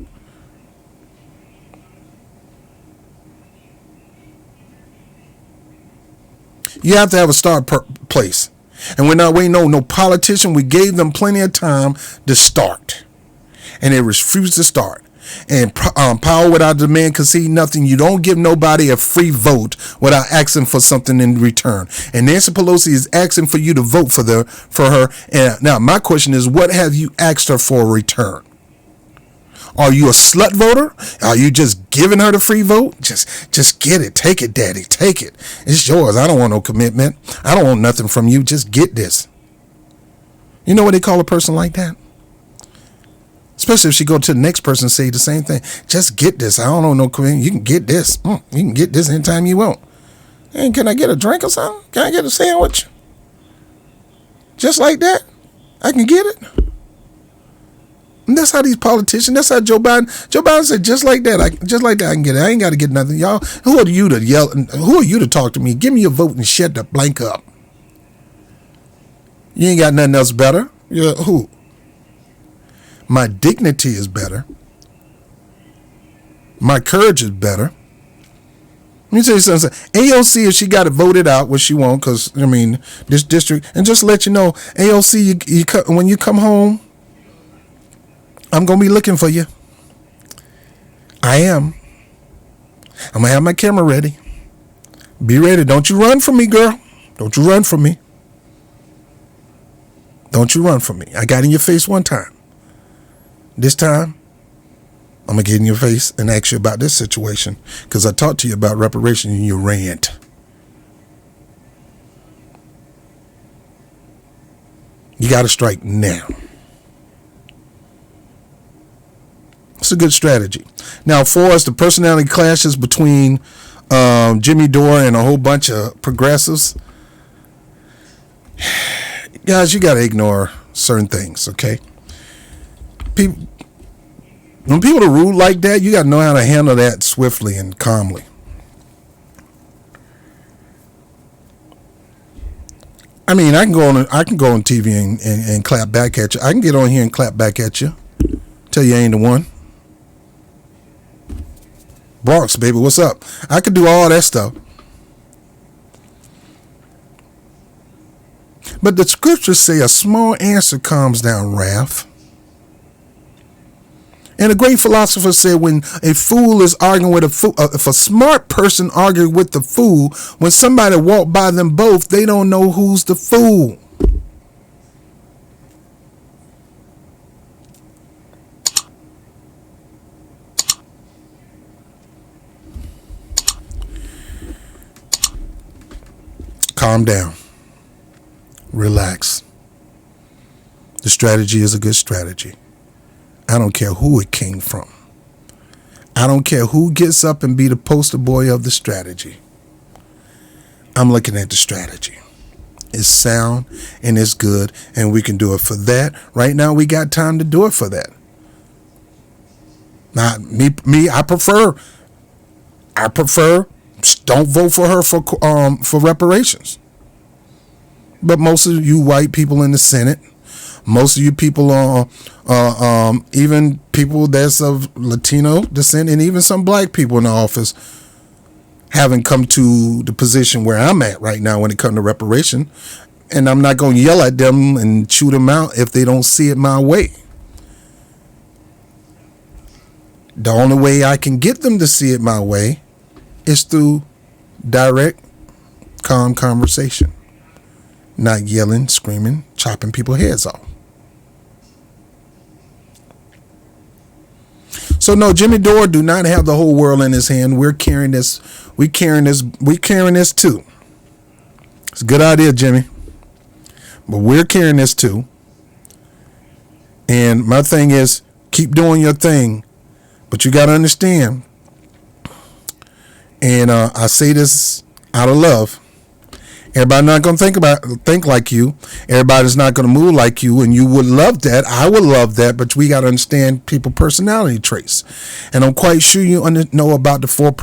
You have to have a start place. And we're not waiting on no politician. We gave them plenty of time to start. And they refused to start. And power without demand concede nothing. You don't give nobody a free vote without asking for something in return. And Nancy Pelosi is asking for you to vote for her. And now my question is, what have you asked her for a return? Are you a slut voter? Are you just giving her the free vote? Just get it. Take it, daddy. Take it. It's yours. I don't want no commitment. I don't want nothing from you. Just get this. You know what they call a person like that? Especially if she go to the next person and say the same thing. Just get this. I don't know no commitment. You can get this. You can get this anytime you want. Hey, can I get a drink or something? Can I get a sandwich? Just like that? I can get it? And that's how these politicians, that's how Joe Biden said, just like that I can get it. I ain't got to get nothing. Y'all, who are you to yell? Who are you to talk to me? Give me your vote and shut the blank up. You ain't got nothing else better. You're who? My dignity is better. My courage is better. Let me tell you something. AOC, if she got it voted out, which she won't, because, this district, and just let you know, AOC, when you come home, I'm going to be looking for you. I am. I'm going to have my camera ready. Be ready. Don't you run from me, girl. Don't you run from me. Don't you run from me. I got in your face one time. This time, I'm going to get in your face and ask you about this situation because I talked to you about reparations and you rant. You got to strike now. It's a good strategy. Now, for us, the personality clashes between Jimmy Dore and a whole bunch of progressives, guys, you got to ignore certain things, okay? When people are rude like that, you got to know how to handle that swiftly and calmly. I can go on TV and clap back at you. I can get on here and clap back at you. Tell you I ain't the one. Bronx, baby, what's up? I could do all that stuff. But the scriptures say a small answer calms down wrath. And a great philosopher said when a fool is arguing with a fool, if a smart person argues with the fool, when somebody walk by them both, they don't know who's the fool. Calm down. Relax. The strategy is a good strategy. I don't care who it came from. I don't care who gets up and be the poster boy of the strategy. I'm looking at the strategy. It's sound and it's good and we can do it for that. Right now we got time to do it for that. Now, I prefer don't vote for her for reparations. But most of you white people in the Senate, most of you people even people that's of Latino descent and even some black people in the office haven't come to the position where I'm at right now when it comes to reparation. And I'm not going to yell at them and shoot them out if they don't see it my way. The only way I can get them to see it my way is through direct, calm conversation. Not yelling, screaming, chopping people's heads off. So no, Jimmy Dore do not have the whole world in his hand. We're carrying this. We carrying this too. It's a good idea, Jimmy. But we're carrying this too. And my thing is, keep doing your thing. But you got to understand, and I say this out of love, everybody's not going to think like you. Everybody's not going to move like you, and you would love that. I would love that, but we got to understand people's personality traits. And I'm quite sure you know about the 4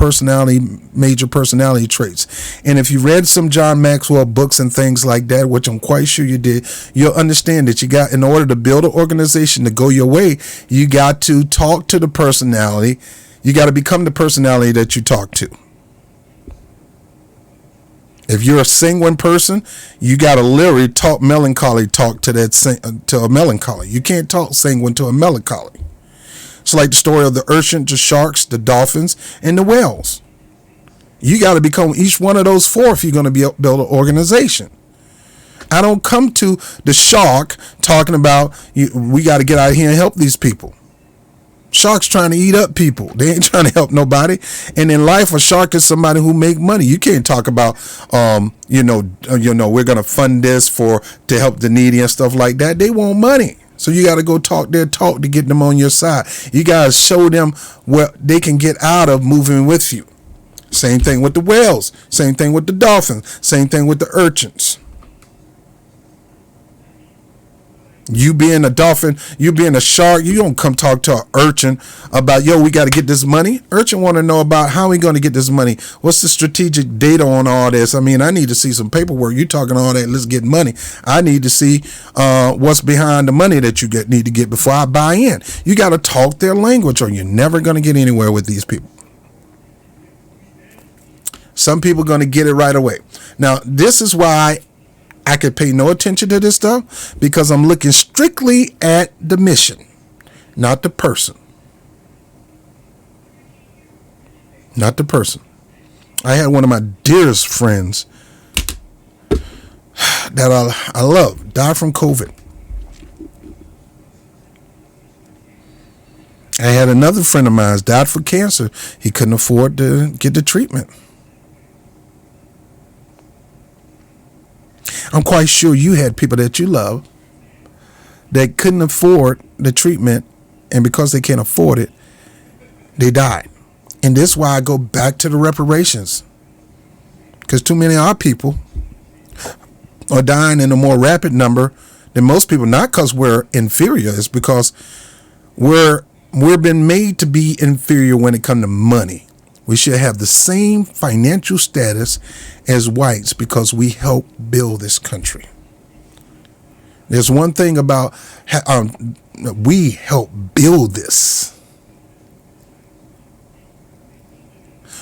major personality traits. And if you read some John Maxwell books and things like that, which I'm quite sure you did, you'll understand that in order to build an organization to go your way, you got to talk to the personality. You got to become the personality that you talk to. If you're a sanguine person, you got to literally talk melancholy talk to a melancholy. You can't talk sanguine to a melancholy. It's like the story of the urchin, the sharks, the dolphins, and the whales. You got to become each one of those 4 if you're going to build an organization. I don't come to the shark talking about we got to get out of here and help these people. Sharks trying to eat up people. They ain't trying to help nobody. And in life, a shark is somebody who make money. You can't talk about, we're going to fund this to help the needy and stuff like that. They want money. So you got to go talk their talk to get them on your side. You got to show them what they can get out of moving with you. Same thing with the whales. Same thing with the dolphins. Same thing with the urchins. You being a dolphin, you being a shark, you don't come talk to an urchin about, yo, we got to get this money. Urchin want to know about how we going to get this money. What's the strategic data on all this? I mean, I need to see some paperwork. You talking all that, let's get money. I need to see what's behind the money that you need to get before I buy in. You got to talk their language, or you're never going to get anywhere with these people. Some people are going to get it right away. Now, this is why I could pay no attention to this stuff, because I'm looking strictly at the mission, not the person. Not the person. I had one of my dearest friends that I love died from COVID. I had another friend of mine died from cancer. He couldn't afford to get the treatment. I'm quite sure you had people that you love that couldn't afford the treatment, and because they can't afford it, they died. And this is why I go back to the reparations, because too many of our people are dying in a more rapid number than most people, not because we're inferior, it's because we're been made to be inferior when it comes to money. We should have the same financial status as whites because we help build this country. There's one thing about we help build this.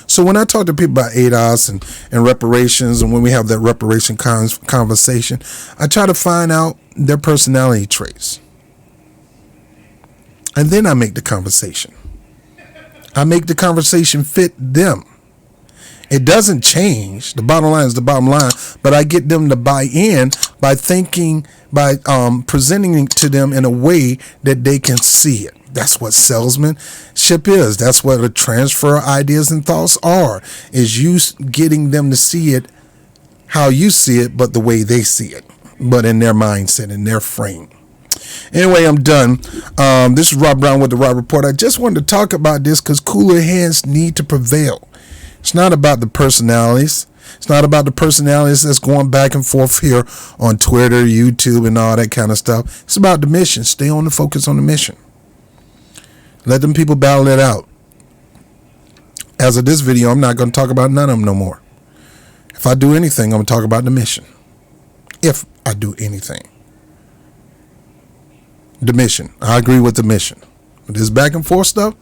So when I talk to people about ADOS and reparations, and when we have that reparation conversation, I try to find out their personality traits. And then I make the conversation. I make the conversation fit them. It doesn't change. The bottom line is the bottom line, but I get them to buy in by presenting it to them in a way that they can see it. That's what salesmanship is. That's what a transfer of ideas and thoughts are, is you getting them to see it how you see it, but the way they see it, but in their mindset, in their frame. Anyway, I'm done. This is Rob Brown with the Rob Report. I just wanted to talk about this because cooler heads need to prevail. It's not about the personalities. It's not about the personalities that's going back and forth here on Twitter, YouTube, and all that kind of stuff. It's about the mission. Stay on the focus on the mission. Let them people battle it out. As of this video, I'm not going to talk about none of them no more. If I do anything, I'm going to talk about the mission. If I do anything. The mission. I agree with the mission. With this back and forth stuff,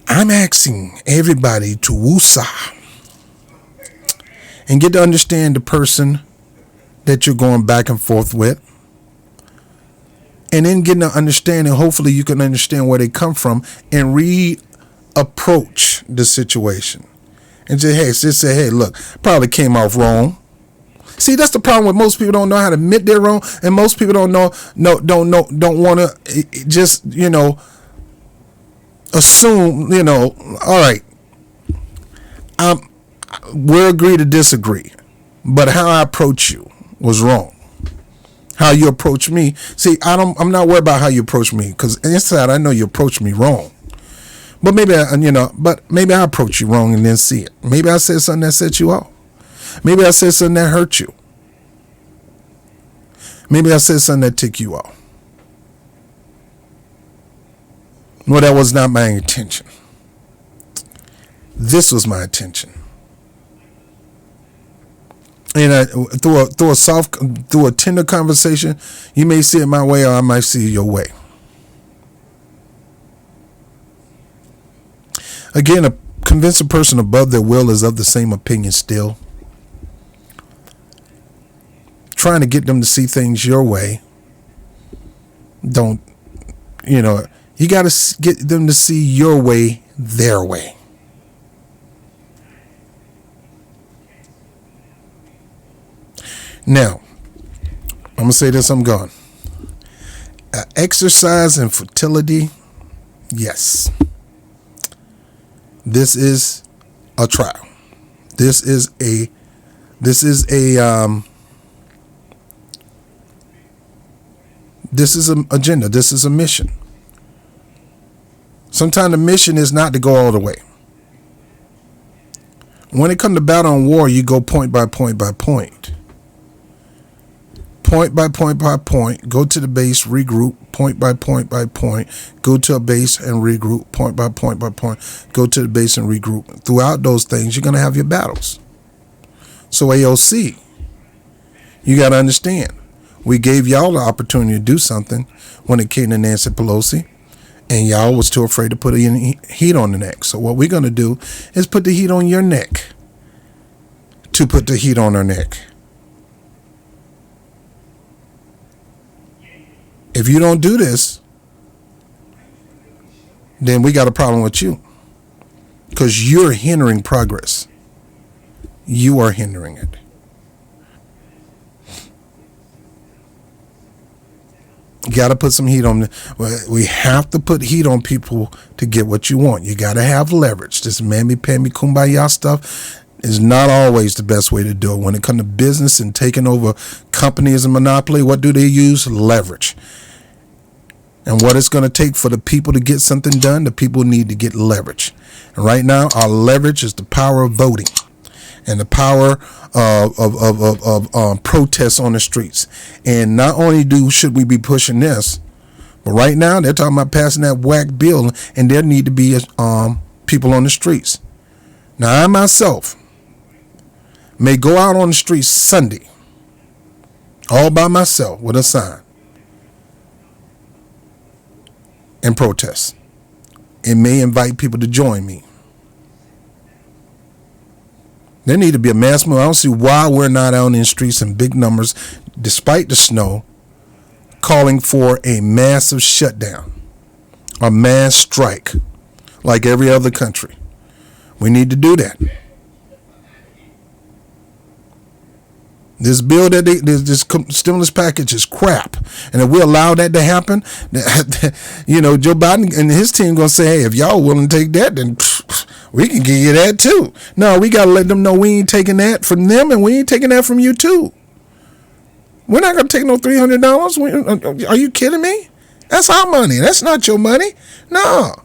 I'm asking everybody to woosah and get to understand the person that you're going back and forth with. And then getting to understand, and hopefully you can understand where they come from and reapproach the situation. And say, hey, look, probably came off wrong. See, that's the problem with most people don't know how to admit they're wrong, and most people don't want to just, assume, all right, we'll agree to disagree, but how I approach you was wrong. How you approach me, see, I'm not worried about how you approach me, because inside I know you approach me wrong. But maybe I approach you wrong and then see it. Maybe I said something that set you off. Maybe I said something that hurt you. Maybe I said something that ticked you off. No, that was not my intention. This was my intention. And through a tender conversation, you may see it my way, or I might see it your way. Again, convince a person above their will is of the same opinion still. Trying to get them to see things your way. You got to get them to see your way their way. Now, I'm going to say this, I'm gone. Exercise and fertility, yes. This is a trial. This is a This is an agenda. This is a mission. Sometimes the mission is not to go all the way. When it comes to battle and war, you go point by point by point. point by point by point, go to the base, regroup, point by point by point, go to a base and regroup, point by point by point, go to the base and regroup. Throughout those things, you're going to have your battles. So AOC, you got to understand, we gave y'all the opportunity to do something when it came to Nancy Pelosi, and y'all was too afraid to put any heat on the neck. So what we're going to do is put the heat on your neck to put the heat on her neck. If you don't do this, then we got a problem with you, because you're hindering progress. You are hindering it. You got to put some heat on. We have to put heat on people to get what you want. You got to have leverage. This mammy-pammy kumbaya stuff is not always the best way to do it. When it comes to business and taking over companies and monopoly, what do they use? Leverage. And what it's going to take for the people to get something done, the people need to get leverage. And right now, our leverage is the power of voting and the power of protests on the streets. And not only should we be pushing this, but right now they're talking about passing that whack bill, and there need to be people on the streets. Now, I myself may go out on the streets Sunday all by myself with a sign and protest. It may invite people to join me. There need to be a mass move. I don't see why we're not out in the streets in big numbers, despite the snow, calling for a massive shutdown, a mass strike, like every other country. We need to do that. This bill this stimulus package is crap, and if we allow that to happen, Joe Biden and his team gonna say, "Hey, if y'all willing to take that, then we can give you that too." No, we gotta let them know we ain't taking that from them, and we ain't taking that from you too. We're not gonna take no $300. Are you kidding me? That's our money. That's not your money. No,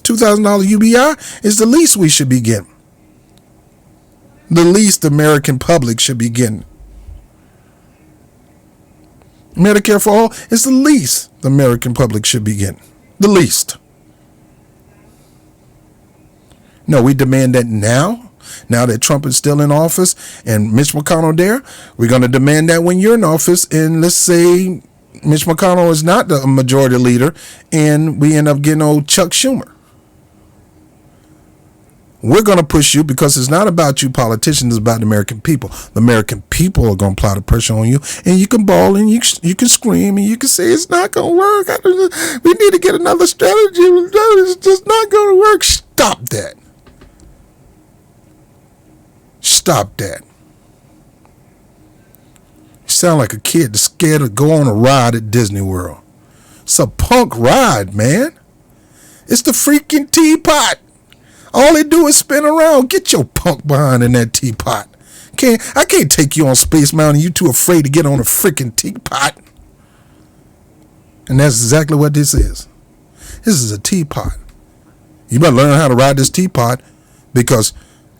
$2,000 UBI is the least we should be getting. The least the American public should be getting. Medicare for all is the least the American public should be getting. The least. No, we demand that now that Trump is still in office and Mitch McConnell there. We're going to demand that when you're in office, and let's say Mitch McConnell is not the majority leader and we end up getting old Chuck Schumer. We're going to push you, because it's not about you politicians, it's about the American people. The American people are going to apply the pressure on you, and you can bawl and you can scream and you can say it's not going to work. We need to get another strategy. It's just not going to work. Stop that. Stop that. You sound like a kid that's scared to go on a ride at Disney World. It's a punk ride, man. It's the freaking teapot. All they do is spin around. Get your punk behind in that teapot. I can't take you on Space Mountain. You too afraid to get on a freaking teapot. And that's exactly what this is. This is a teapot. You better learn how to ride this teapot, because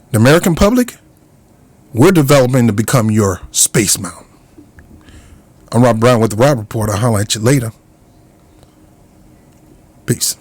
the American public, we're developing to become your Space Mountain. I'm Rob Brown with the Rob Report. I'll holler at you later. Peace.